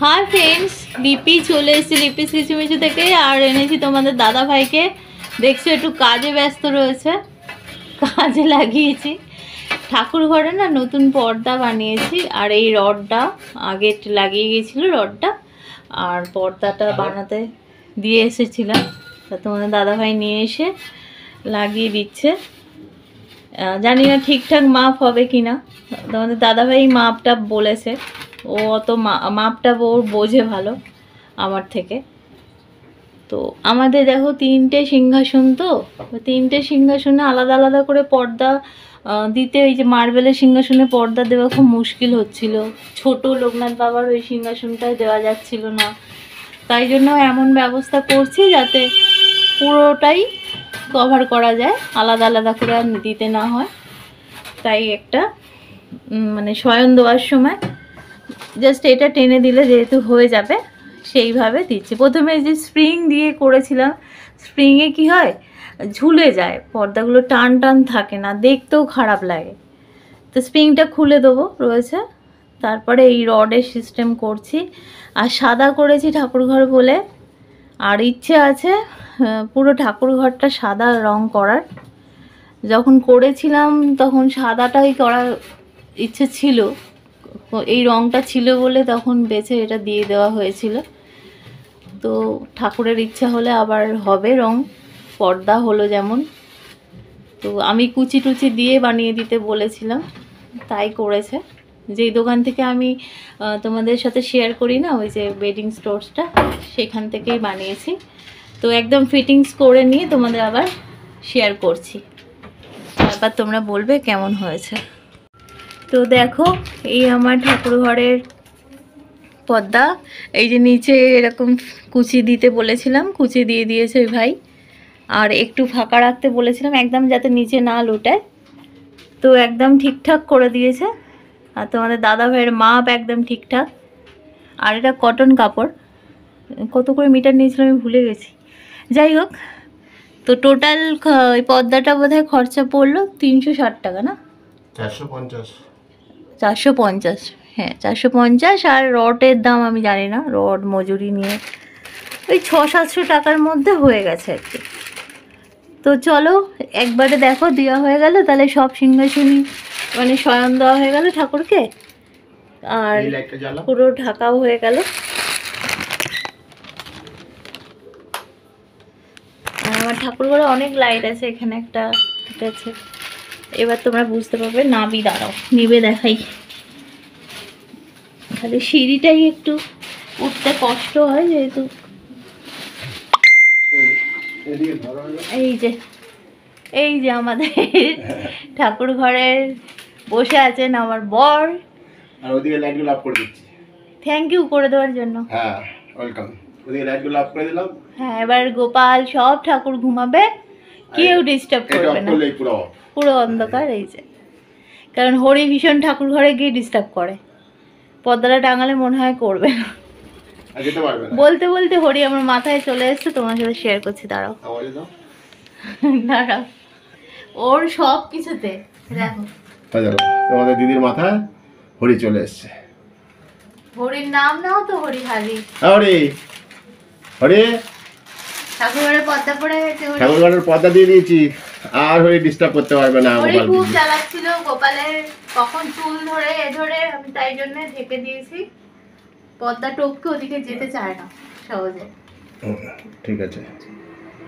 Hi friends, লিপি চলে এসেছি লিপি সিচুমিচু থেকে। আর এনেছি তোমাদের দাদা ভাইকে। দেখছো একটু কাজে ব্যস্ত রয়েছে, কাজে লাগিয়েছি। ঠাকুর ঘরে না নতুন পর্দা বানিয়েছি। আর এই রডটা আগে লাগিয়ে গিয়েছিল রডটা, আর পর্দাটা বানাতে দিয়ে এসেছিলাম। তা তোমাদের দাদা ভাই নিয়ে এসে লাগিয়ে দিচ্ছে। জানি না ঠিকঠাক মাপ হবে কি না। তোমাদের দাদাভাই মাপটা বলেছে, ও অত মাপটা ওর বোঝে ভালো আমার থেকে। তো আমাদের দেখো 3টে সিংহাসন, তো 3টে সিংহাসনে আলাদা আলাদা করে পর্দা দিতে, ওই যে মার্বেলের সিংহাসনে পর্দা দেওয়া খুব মুশকিল হচ্ছিল। ছোট লোকনাথ বাবার ওই সিংহাসনটায় দেওয়া যাচ্ছিল না, তাই জন্য এমন ব্যবস্থা করছি যাতে পুরোটাই কভার করা যায়, আলাদা আলাদা করে আর দিতে না হয়। তাই একটা মানে শয়ন দেওয়ার সময় জাস্ট এটা টেনে দিলে যেহেতু হয়ে যাবে, সেইভাবে দিচ্ছি। প্রথমে যে স্প্রিং দিয়ে করেছিলাম, স্প্রিংয়ে কি হয়, ঝুলে যায় পর্দাগুলো, টান টান থাকে না, দেখতেও খারাপ লাগে। তো স্প্রিংটা খুলে দেবো রয়েছে, তারপরে এই রডের সিস্টেম করছি। আর সাদা করেছি ঠাকুরঘর বলে, আর ইচ্ছে আছে পুরো ঠাকুরঘরটা সাদা রং করার। যখন করেছিলাম তখন সাদাটাই করার ইচ্ছে ছিল, এই রংটা ছিল বলে তখন বেছে এটা দিয়ে দেওয়া হয়েছিল। তো ঠাকুরের ইচ্ছা হলে আবার হবে রং, পর্দা হলো যেমন। তো আমি কুচি টুচি দিয়ে বানিয়ে দিতে বলেছিলাম, তাই করেছে। যেই দোকান থেকে আমি তোমাদের সাথে শেয়ার করি না, ওই যে ওয়েডিং স্টোরসটা, সেখান থেকেই বানিয়েছি। তো একদম ফিটিংস করে নিয়ে তোমাদের আবার শেয়ার করছি, তারপর তোমরা বলবে কেমন হয়েছে। তো দেখো, এই আমার ঠাকুর ঘরের পর্দা। এই যে নিচে এরকম কুচি দিতে বলেছিলাম, কুচি দিয়ে দিয়েছে ওই ভাই। আর একটু ফাঁকা রাখতে বলেছিলাম একদম, যাতে নিচে না লুটায়। তো একদম ঠিকঠাক করে দিয়েছে। আর তোমাদের দাদা ভাইয়ের মাপ একদম ঠিকঠাক। আর এটা কটন কাপড়। কত করে মিটার নিয়েছিল আমি ভুলে গেছি, যাই হোক। তো টোটাল ওই পর্দাটা বোধহয় খরচা পড়লো 360 টাকা, না 450। হ্যাঁ 450। আর রডের দাম আমি জানি না, রড মজুরি নিয়ে ওই 600-700 টাকার মধ্যে হয়ে গেছে আর কি। তো চলো একবারে দেখো দেওয়া হয়ে গেল, তাহলে সব সিংহাসনই মানে শয়ন দেওয়া হয়ে গেল ঠাকুরকে, আর পুরো ঢাকাও হয়ে গেল। আর আমার ঠাকুর ঘরে অনেক লাইট আছে, এখানে একটা আছে। এবার তোমরা বুঝতে পারবে। নাবি, দাঁড়াও নিবে দেখাই। খালি সিঁড়িটাই একটু উঠতে কষ্ট হয় যেহেতু। এই যে আমাদের ঠাকুর ঘরের বসে আছেন আমার বর। আর ওদিকে লাইটগুলো অফ করে দিচ্ছি। থ্যাংক ইউ করে দেওয়ার জন্য। হ্যাঁ ওয়েলকাম। ওদিকে লাইটগুলো অফ করে দিলাম। হ্যাঁ, এবার গোপাল সব ঠাকুর ঘুমাবে, কেউ ডিস্টার্ব করবে না, পুরো অন্ধকার। এই যে, কারণ হরি ভীষণ ঠাকুর ঘরে গিয়ে ডিস্টার্ব করে, পর্দাটা টাঙালে মনে হয় করবে না। বলতে বলতে হরি আমার মাথায় চলে এসছে, তোমার সাথে শেয়ার করছি। দাঁড়াও দাঁড়াও, ওর সব কিছুতে দেখো। তোমাদের দিদির মাথায় হরি চলে এসছে। হরির নাম নাও তো, হরি হারি। হরি হরি ঠাকুরঘরের পর্দা পড়ে গেছে, ঠাকুরঘরের পর্দা দিয়ে দিয়েছি, আর হরি ডিস্টার্ব করতে পারবে না। হরি খুব চালাচ্ছিল গোপালের, কখন চুল ধরে এ ধরে, আমি তাই জন্য ঢেকে দিয়েছি। পর্দা টপকে ওদিকে যেতে চায় না সহজে। ঠিক আছে।